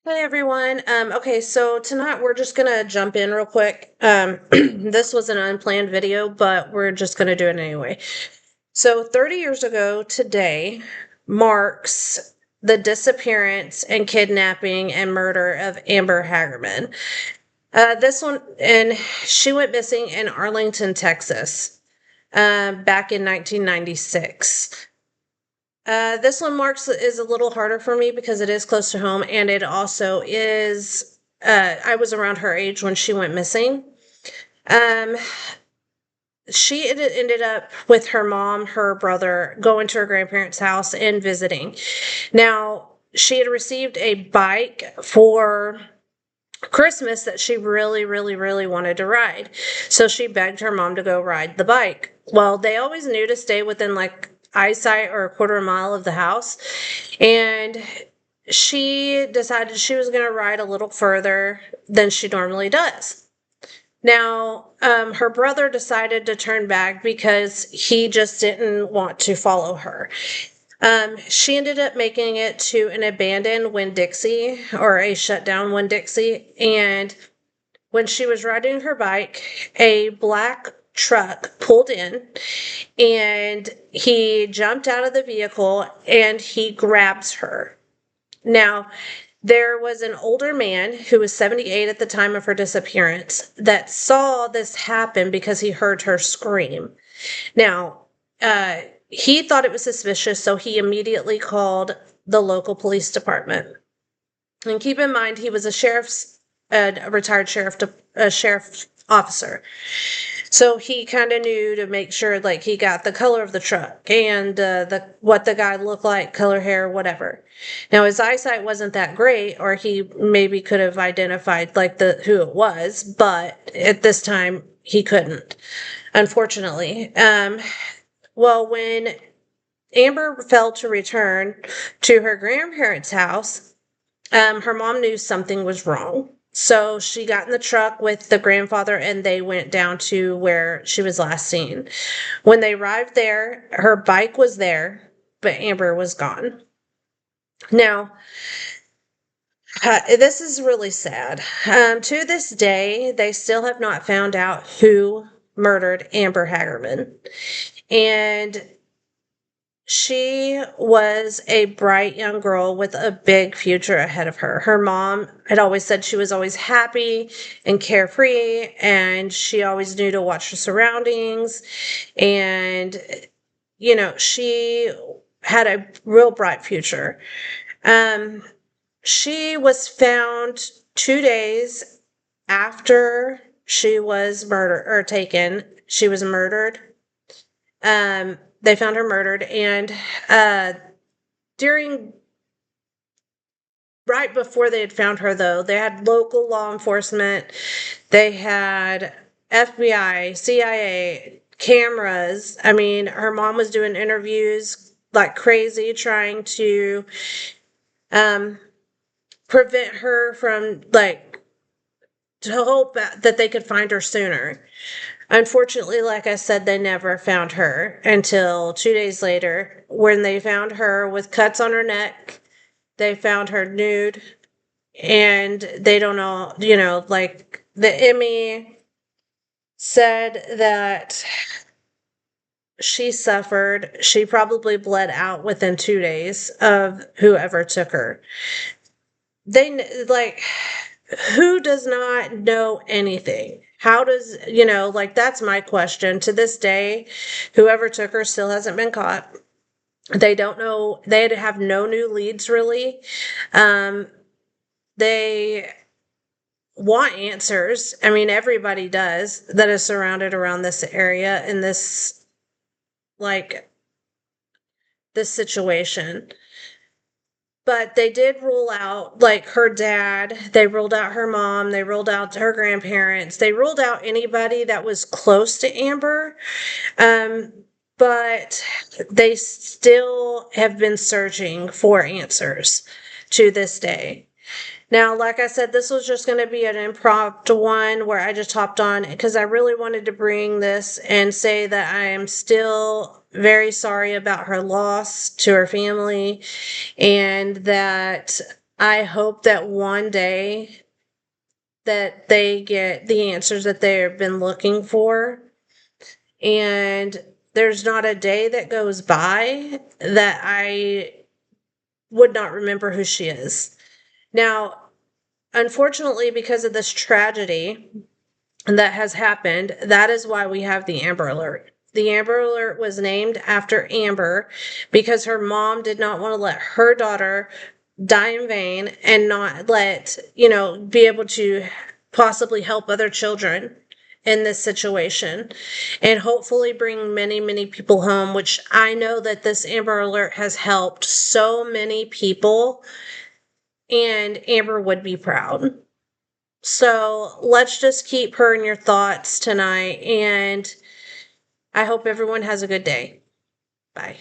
Hey everyone. Okay, so tonight we're just gonna jump in real quick. This was an unplanned video, but we're just gonna do it anyway. So 30 years ago today marks the disappearance and kidnapping and murder of Amber Hagerman. This one, and she went missing in Arlington, Texas, back in 1996. This one marks is a little harder for me because it is close to home, and it also is. I was around her age when she went missing. Um, she ended up with her mom, her brother, going to her grandparents' house and visiting. Now, she had received a bike for Christmas that she really, really, really wanted to ride. So she begged her mom to go ride the bike. Well, they always knew to stay within like eyesight or a quarter mile of the house. And she decided she was going to ride a little further than she normally does. Now, her brother decided to turn back because he just didn't want to follow her. She ended up making it to an abandoned Winn-Dixie or a shutdown Winn-Dixie. And when she was riding her bike, a black truck pulled in and he jumped out of the vehicle and he grabs her. Now, there was an older man who was 78 at the time of her disappearance that saw this happen because he heard her scream. Now, he thought it was suspicious, so he immediately called the local police department. And keep in mind, he was a retired sheriff officer. So he kind of knew to make sure, like, he got the color of the truck and what the guy looked like, color, hair, whatever. Now his eyesight wasn't that great, or he maybe could have identified like the who it was, but at this time he couldn't, unfortunately. Well, when Amber failed to return to her grandparents' house, her mom knew something was wrong. So she got in the truck with the grandfather and they went down to where she was last seen. When they arrived there, her bike was there, but Amber was gone. Now, this is really sad. To this day, they still have not found out who murdered Amber Hagerman. And she was a bright young girl with a big future ahead of her. Her mom had always said she was always happy and carefree, and she always knew to watch her surroundings. And, she had a real bright future. Um, she was found 2 days after she was murdered or taken. She was murdered. They found her murdered, and during right before they had found her, though, they had local law enforcement, they had FBI, CIA, cameras. I mean, her mom was doing interviews like crazy, trying to prevent her from to hope that they could find her sooner. Unfortunately, like I said, they never found her until 2 days later when they found her with cuts on her neck. They found her nude, and they don't know, like the Emmy said that she suffered. She probably bled out within 2 days of whoever took her. They like, who does not know anything? How does, that's my question. To this day, whoever took her still hasn't been caught. They don't know, they have no new leads really. They want answers. I mean, everybody does that is surrounded around this area in like, this situation. But they did rule out like her dad, they ruled out her mom, they ruled out her grandparents, they ruled out anybody that was close to Amber. Um, but they still have been searching for answers to this day. Now, like I said, this was just going to be an impromptu one where I just hopped on because I really wanted to bring this and say that I am still very sorry about her loss to her family, and that I hope that one day that they get the answers that they've been looking for, and there's not a day that goes by that I would not remember who she is. Now, unfortunately, because of this tragedy that has happened, that is why we have the Amber Alert. The Amber Alert was named after Amber because her mom did not want to let her daughter die in vain and not let, be able to possibly help other children in this situation and hopefully bring many, many people home, which I know that this Amber Alert has helped so many people, and Amber would be proud. So let's just keep her in your thoughts tonight, and I hope everyone has a good day. Bye.